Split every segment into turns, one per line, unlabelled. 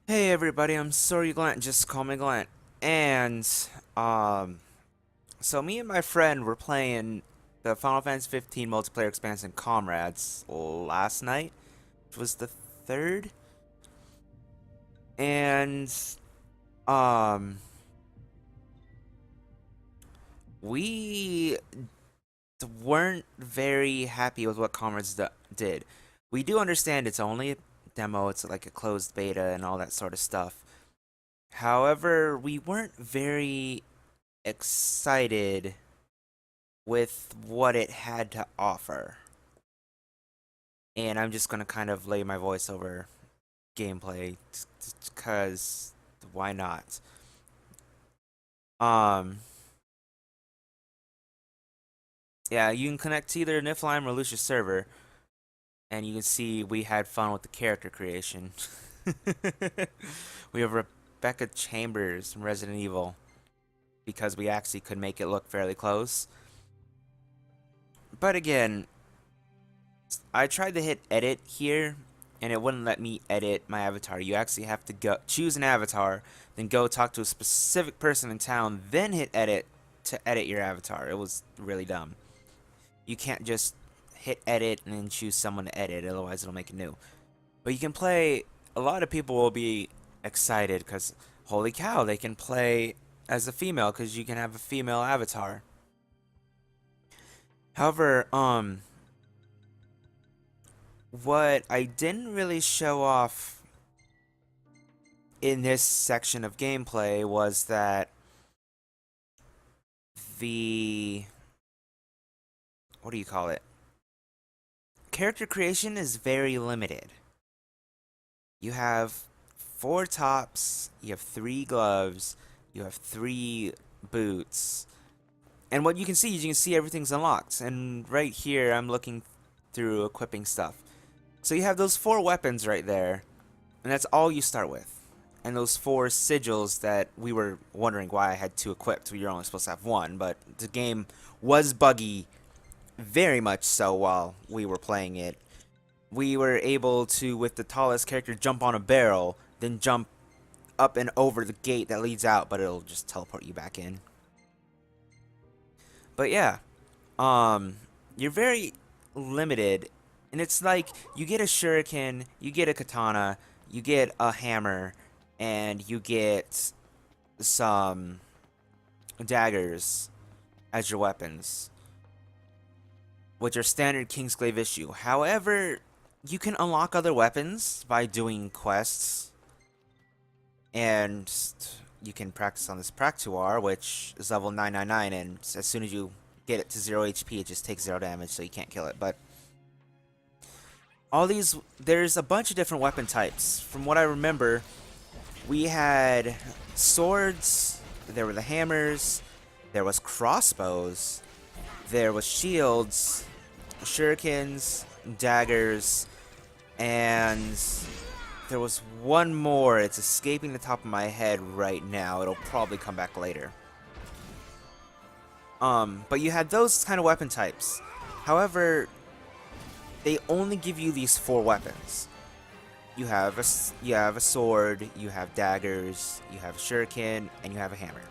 Hey everybody, I'm sorry Glant, just call me Glant. And um so me and my friend were playing the Final Fantasy 15 multiplayer expansion Comrades last night, which was the third. And um we weren't very happy with what Comrades did. We do understand it's only a demo, it's like a closed beta and all that sort of stuff. However, we weren't very excited with what it had to offer. And I'm just going to kind of lay my voice over gameplay because why not? Um, yeah, you can connect to either Niflheim or Lucius server, and you can see we had fun with the character creation. We have Rebecca Chambers from Resident Evil because we actually could make it look fairly close. But again, I tried to hit edit here and it wouldn't let me edit my avatar. You actually have to go choose an avatar, then go talk to a specific person in town, then hit edit to edit your avatar. It was really dumb. You can't just hit edit and then choose someone to edit, otherwise it'll make it new. But you can play, a lot of people will be excited because holy cow, they can play as a female because you can have a female avatar. However, what I didn't really show off in this section of gameplay was that the what do you call it? Character creation is very limited. You have four tops, you have three gloves, you have three boots. And what you can see is you can see everything's unlocked. And right here I'm looking through equipping stuff. So you have those four weapons right there, and that's all you start with. And those four sigils that we were wondering why I had two equipped. You're only supposed to have one, but the game was buggy, very much so, while we were playing it. We were able to, with the tallest character, jump on a barrel, then jump up and over the gate that leads out, but it'll just teleport you back in. But yeah, you're very limited, and it's like you get a shuriken, you get a katana, you get a hammer, and you get some daggers as your weapons, which are standard Kingsglaive issue. However, you can unlock other weapons by doing quests, and you can practice on this Practuar, which is level 999, and as soon as you get it to 0 HP, it just takes 0 damage, so you can't kill it. But all these, there's a bunch of different weapon types. From what I remember, we had swords, there were the hammers, there was crossbows, there was shields, shurikens, daggers, and there was one more. It's escaping the top of my head right now. It'll probably come back later. But you had those kind of weapon types. However, they only give you these four weapons. You have a sword, you have daggers, you have a shuriken, and you have a hammer.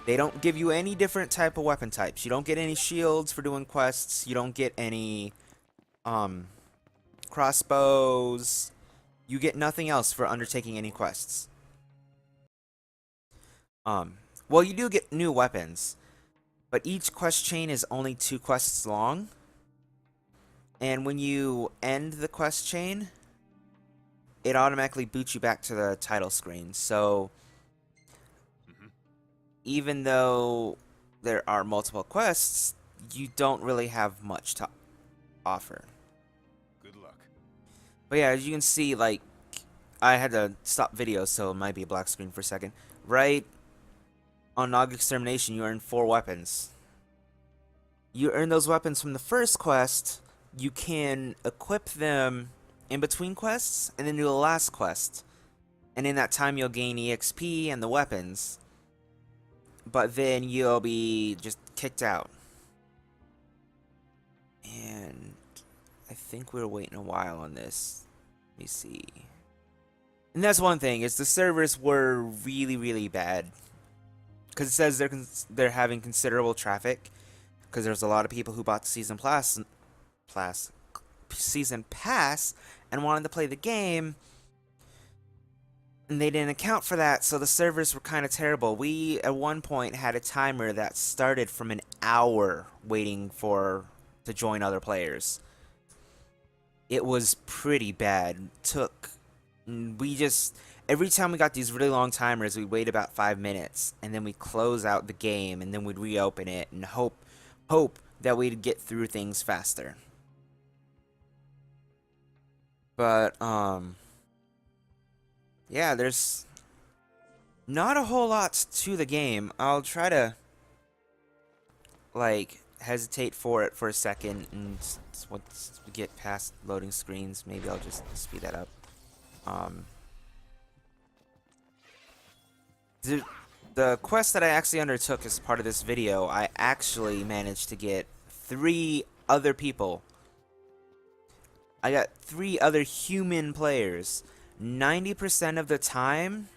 They don't give you any different type of weapon types. You don't get any shields for doing quests. You don't get any crossbows. You get nothing else for undertaking any quests. Well, you do get new weapons, but each quest chain is only 2 quests long. And when you end the quest chain, it automatically boots you back to the title screen. So even though there are multiple quests, you don't really have much to offer.
Good luck.
But yeah, as you can see, like, I had to stop video, so it might be a black screen for a second. Right on Nog Extermination, you earn 4 weapons. You earn those weapons from the first quest. You can equip them in between quests, and then do the last quest. And in that time, you'll gain EXP and the weapons. But then you'll be just kicked out. And I think we're waiting a while on this. Let me see. And that's one thing, is the servers were really, really bad. Because it says they're having considerable traffic. Because there's a lot of people who bought the plus, season pass and wanted to play the game. And they didn't account for that, so the servers were kind of terrible. We, at one point, had a timer that started from an hour waiting to join other players. It was pretty bad. Every time we got these really long timers, we'd wait about 5 minutes, and then we'd close out the game, and then we'd reopen it, and hope that we'd get through things faster. But, yeah, there's not a whole lot to the game. I'll try to, like, hesitate for it for a second, and once we get past loading screens, maybe I'll just speed that up. The quest that I actually undertook as part of this video, I actually managed to get 3 other people. I got 3 other human players. 90% of the time,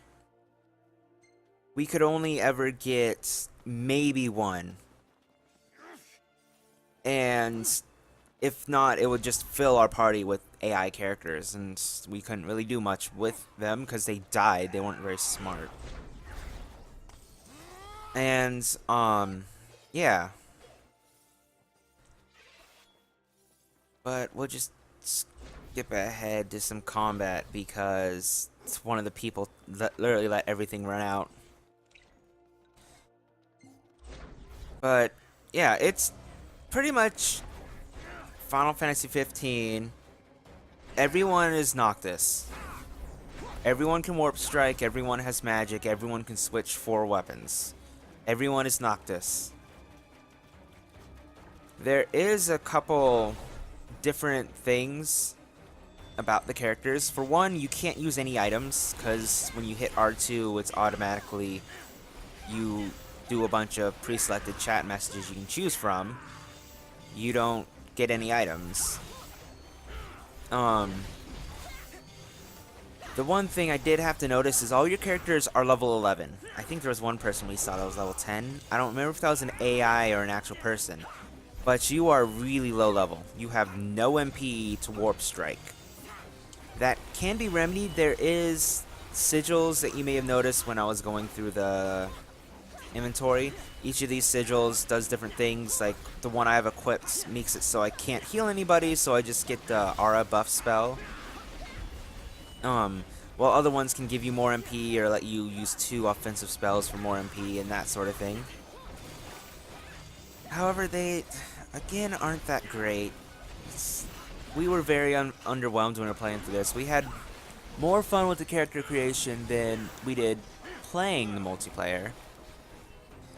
we could only ever get maybe 1. And if not, it would just fill our party with AI characters, and we couldn't really do much with them because they died. They weren't very smart. And, yeah. But we'll just skip ahead to some combat because it's one of the people that literally let everything run out. But, yeah, it's pretty much Final Fantasy 15. Everyone is Noctis. Everyone can Warp Strike, everyone has magic, everyone can switch 4 weapons. Everyone is Noctis. There is a couple different things about the characters. For one, you can't use any items, because when you hit R2, it's automatically, you do a bunch of pre-selected chat messages you can choose from. You don't get any items. The one thing I did have to notice is all your characters are level 11. I think there was one person we saw that was level 10. I don't remember if that was an AI or an actual person. But you are really low level. You have no MP to Warp Strike. That can be remedied. There is sigils that you may have noticed when I was going through the inventory. Each of these sigils does different things. Like the one I have equipped makes it so I can't heal anybody, so I just get the aura buff spell. While other ones can give you more MP or let you use 2 offensive spells for more MP and that sort of thing. However, they, again, aren't that great. We were very underwhelmed when we were playing through this. We had more fun with the character creation than we did playing the multiplayer.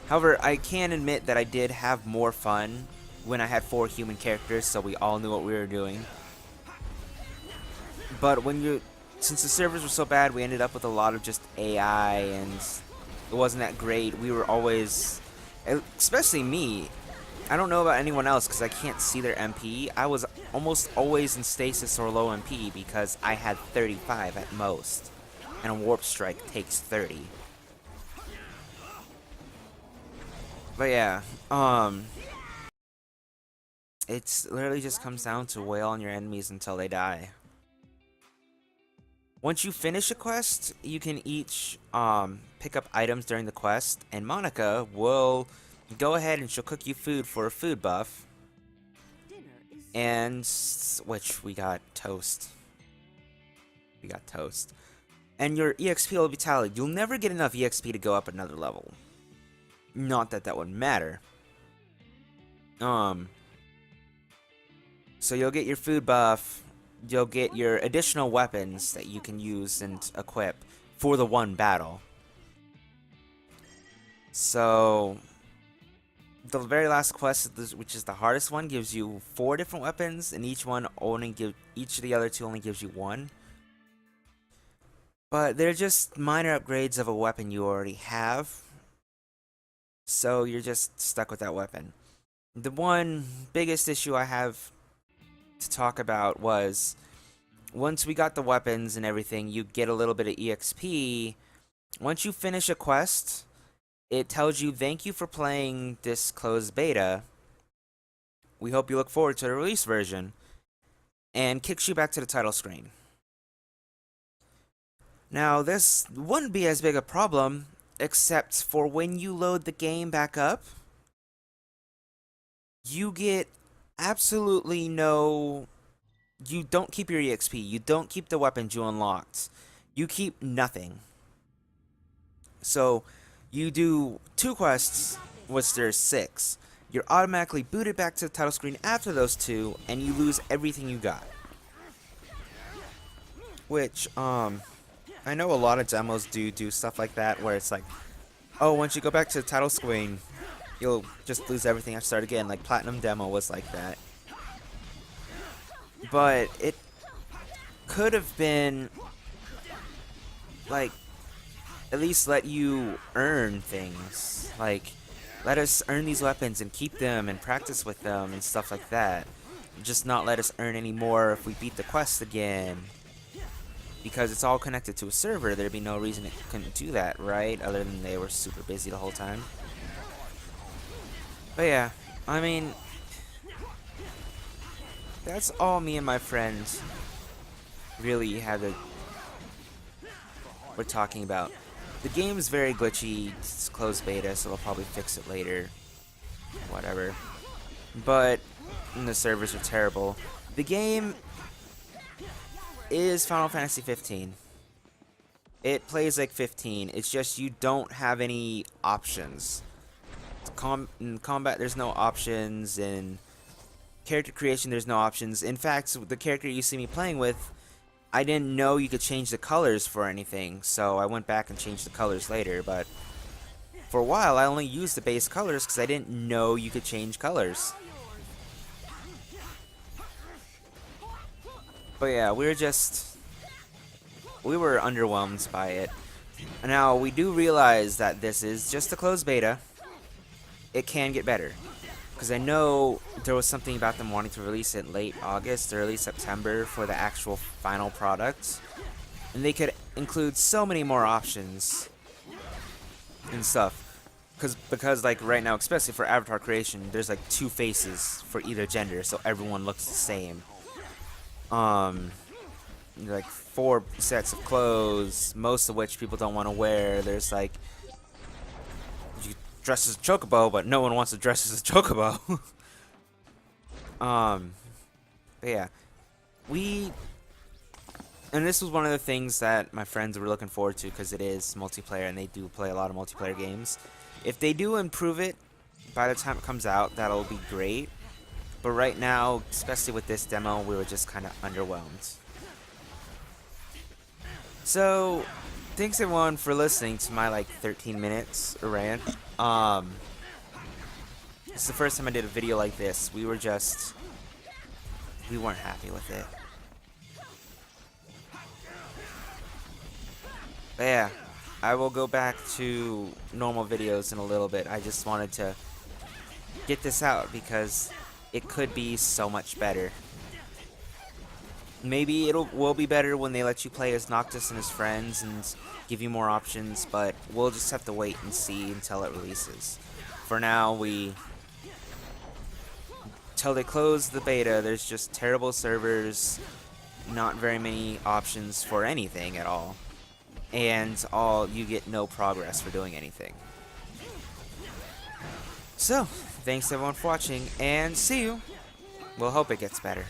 However, I can admit that I did have more fun when I had 4 human characters, so we all knew what we were doing. But since the servers were so bad, we ended up with a lot of just AI, and it wasn't that great. We were always, especially me, I don't know about anyone else because I can't see their MP. I was almost always in stasis or low MP because I had 35 at most, and a Warp Strike takes 30. But yeah, it's literally just comes down to wail on your enemies until they die. Once you finish a quest, you can each pick up items during the quest, and Monica will go ahead and she'll cook you food for a food buff. And which we got toast. We got toast. And your EXP will be tallied. You'll never get enough EXP to go up another level. Not that that would matter. So you'll get your food buff. You'll get your additional weapons that you can use and equip for the one battle. So the very last quest, which is the hardest one, gives you 4 different weapons, and each of the other 2 only gives you 1. But they're just minor upgrades of a weapon you already have, so you're just stuck with that weapon. The one biggest issue I have to talk about was once we got the weapons and everything, you get a little bit of EXP. Once you finish a quest, it tells you, thank you for playing this closed beta. We hope you look forward to the release version. And kicks you back to the title screen. Now, this wouldn't be as big a problem, except for when you load the game back up, you get absolutely no... You don't keep your EXP, you don't keep the weapons you unlocked, you keep nothing. So, you do 2 quests, which there's 6. You're automatically booted back to the title screen after those 2, and you lose everything you got. Which, I know a lot of demos do stuff like that, where it's like, oh, once you go back to the title screen, you'll just lose everything and start again. Like, Platinum Demo was like that. But it could have been, like, at least let you earn things. Like, let us earn these weapons and keep them and practice with them and stuff like that. Just not let us earn any more if we beat the quest again. Because it's all connected to a server, there'd be no reason it couldn't do that, right? Other than they were super busy the whole time. But yeah, I mean, that's all me and my friends really we're talking about. The game's very glitchy, it's closed beta, so they'll probably fix it later. Whatever. But the servers are terrible. The game is Final Fantasy 15. It plays like 15. It's just you don't have any options. In combat, there's no options. In character creation, there's no options. In fact, the character you see me playing with, I didn't know you could change the colors for anything, so I went back and changed the colors later, but for a while, I only used the base colors because I didn't know you could change colors. But yeah, we were underwhelmed by it. Now, we do realize that this is just a closed beta. It can get better. Because I know there was something about them wanting to release it late August, early September for the actual final product. And they could include so many more options and stuff. Because like right now, especially for avatar creation, there's like 2 faces for either gender, so everyone looks the same. Like 4 sets of clothes, most of which people don't want to wear. There's like, you dress as a chocobo, but no one wants to dress as a chocobo. But yeah, and this was one of the things that my friends were looking forward to because it is multiplayer and they do play a lot of multiplayer games. If they do improve it by the time it comes out, that'll be great. But right now, especially with this demo, we were just kind of underwhelmed. So, thanks everyone for listening to my like 13 minutes rant. It's the first time I did a video like this. We weren't happy with it. But yeah, I will go back to normal videos in a little bit. I just wanted to get this out because it could be so much better. Maybe will be better when they let you play as Noctis and his friends and give you more options, but we'll just have to wait and see until it releases. For now, till they close the beta, there's just terrible servers, not very many options for anything at all, and you get no progress for doing anything. So, thanks everyone for watching, and see you. We'll hope it gets better.